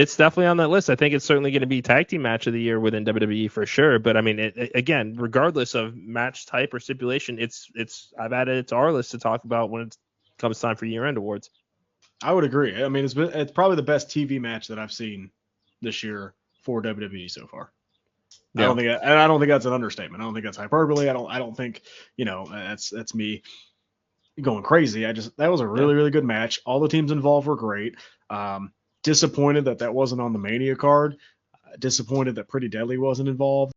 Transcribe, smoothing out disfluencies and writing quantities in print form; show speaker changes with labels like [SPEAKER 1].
[SPEAKER 1] It's definitely on that list. I think it's certainly going to be tag team match of the year within WWE for sure. But I mean, again, regardless of match type or stipulation, I've added it to our list to talk about when it comes time for year end awards.
[SPEAKER 2] I would agree. I mean, it's probably the best TV match that I've seen this year for WWE so far. Yeah. I don't think that's an understatement. I don't think that's hyperbole. I don't think, that's me going crazy. That was a really, really good match. All the teams involved were great. Disappointed that wasn't on the Mania card. Disappointed that Pretty Deadly wasn't involved.